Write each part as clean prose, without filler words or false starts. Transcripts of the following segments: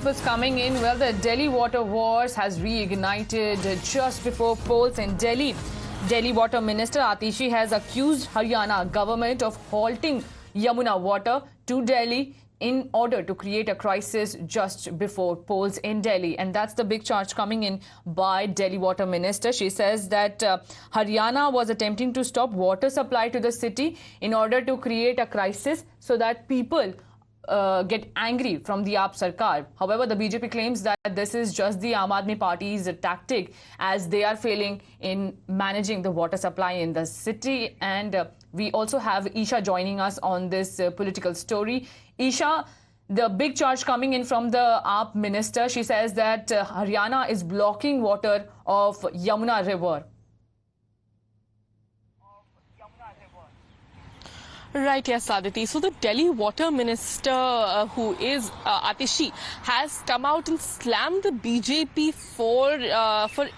inputs coming in. Well, the Delhi water wars has reignited just before polls in Delhi. Delhi Water Minister Atishi has accused Haryana government of halting Yamuna water to Delhi in order to create a crisis just before polls in Delhi. And that's the big charge coming in by Delhi Water Minister. She says that Haryana was attempting to stop water supply to the city in order to create a crisis so that people get angry from the AAP Sarkar. However, the BJP claims that this is just the Aam Aadmi Party's tactic as they are failing in managing the water supply in the city. And we also have Isha joining us on this political story. Isha, the big charge coming in from the AAP minister, she says that Haryana is blocking water of Yamuna River. Right, yes, Aditi. So the Delhi Water Minister, who is Atishi, has come out and slammed the BJP for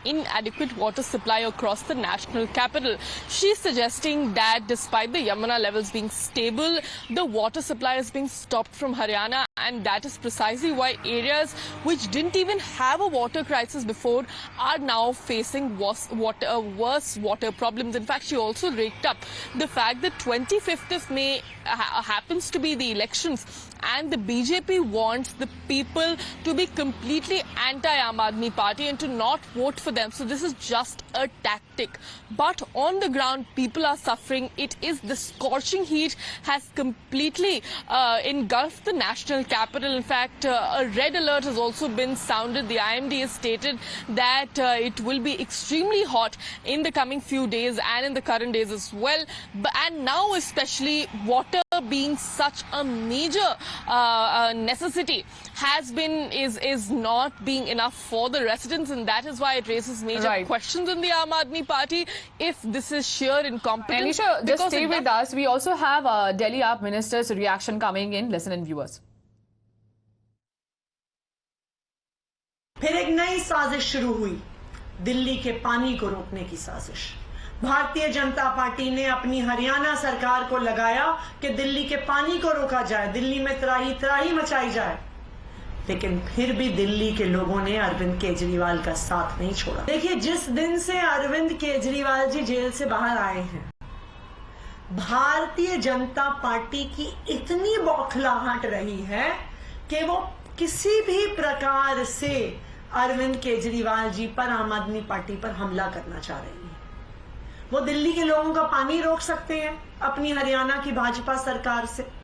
inadequate water supply across the national capital. She's suggesting that despite the Yamuna levels being stable, the water supply is being stopped from Haryana, and that is precisely why areas which didn't even have a water crisis before are now facing worse water problems. In fact, she also raked up the fact that 25th of May happens to be the elections, and the BJP wants the people to be completely anti-Aam Aadmi Party and to not vote for them. So this is just a tactic. But on the ground, people are suffering. It is the scorching heat has completely engulfed the national capital. In fact, a red alert has also been sounded. The IMD has stated that it will be extremely hot in the coming few days and in the current days as well. And now especially water being such a major necessity is not being enough for the residents, and that is why it raises major questions in the Aam Aadmi Party if this is sheer incompetence. Anisha, just stay with us. We also have Delhi AAP minister's reaction coming in. Listen in, viewers. फिर एक नई साजिश शुरू हुई, दिल्ली के पानी को रोकने की साजिश। भारतीय जनता पार्टी ने अपनी हरियाणा सरकार को लगाया कि दिल्ली के पानी को रोका जाए, दिल्ली में त्राही त्राही मचाई जाए। लेकिन फिर भी दिल्ली के लोगों ने अरविंद केजरीवाल का साथ नहीं छोड़ा। देखिए, जिस दिन से अरविंद केजरीवाल जी जेल से बाहर आए हैं, भारतीय जनता पार्टी की इतनी बौखलाहट रही है कि वो किसी भी प्रकार से अरविंद केजरीवाल जी पर, आम आदमी पार्टी पर हमला करना चाह रही है। वो दिल्ली के लोगों का पानी रोक सकते हैं अपनी हरियाणा की भाजपा सरकार से।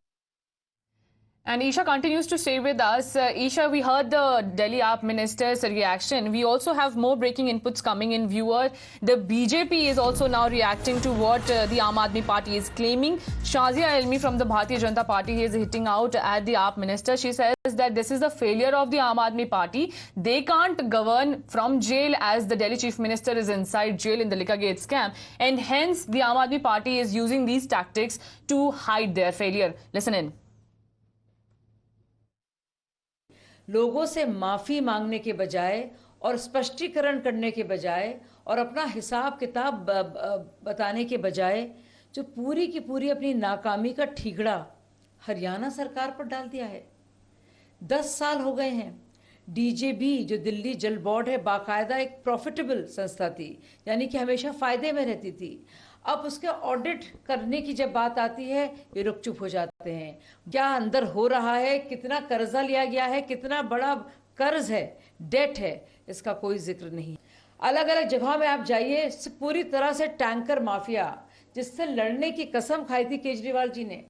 And Isha continues to stay with us. Isha, we heard the Delhi AAP minister's reaction. We also have more breaking inputs coming in, viewer. The BJP is also now reacting to what the Aam Aadmi Party is claiming. Shazia Elmi from the Bharatiya Janata Party is hitting out at the AAP minister. She says that this is the failure of the Aam Aadmi Party. They can't govern from jail as the Delhi Chief Minister is inside jail in the Likagate scam. And hence, the Aam Aadmi Party is using these tactics to hide their failure. Listen in. लोगों से माफ़ी मांगने के बजाय और स्पष्टीकरण करने के बजाय और अपना हिसाब किताब बताने के बजाय जो पूरी की पूरी अपनी नाकामी का ठीकड़ा हरियाणा सरकार पर डाल दिया है। 10 साल हो गए हैं। डीजेबी जो दिल्ली जल बोर्ड है, बाकायदा एक प्रॉफिटेबल संस्था थी, यानी कि हमेशा फ़ायदे में रहती थी। अब उसके ऑडिट करने की जब बात आती है, ये रुक चुप हो जाते हैं। क्या अंदर हो रहा है, कितना कर्जा लिया गया है, कितना बड़ा कर्ज है, डेट है, इसका कोई जिक्र नहीं। अलग अलग जगह में आप जाइए, पूरी तरह से टैंकर माफिया जिससे लड़ने की कसम खाई थी केजरीवाल जी ने।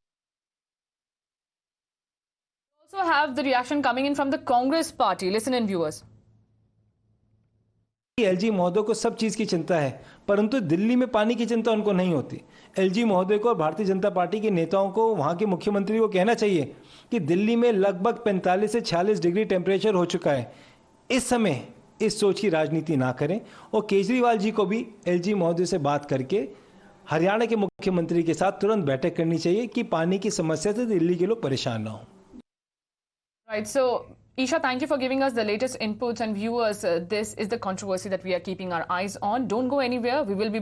Also have the reaction coming in from the Congress party. Listen in, viewers. LG महोदय को सब चीज की चिंता है, परंतु दिल्ली में पानी की चिंता उनको नहीं होती। एलजी महोदय को और भारतीय जनता पार्टी के नेताओं को, वहां के मुख्यमंत्री को कहना चाहिए कि दिल्ली में लगभग 45 से 46 डिग्री टेम्परेचर हो चुका है। इस समय इस सोच की राजनीति ना करें, और केजरीवाल जी को भी एलजी महोदय से बात करके हरियाणा के मुख्यमंत्री के साथ तुरंत बैठक करनी चाहिए कि पानी की समस्या से दिल्ली के लोग परेशान ना हो। Right, so Isha, thank you for giving us the latest inputs, and viewers, this is the controversy that we are keeping our eyes on. Don't go anywhere. We will be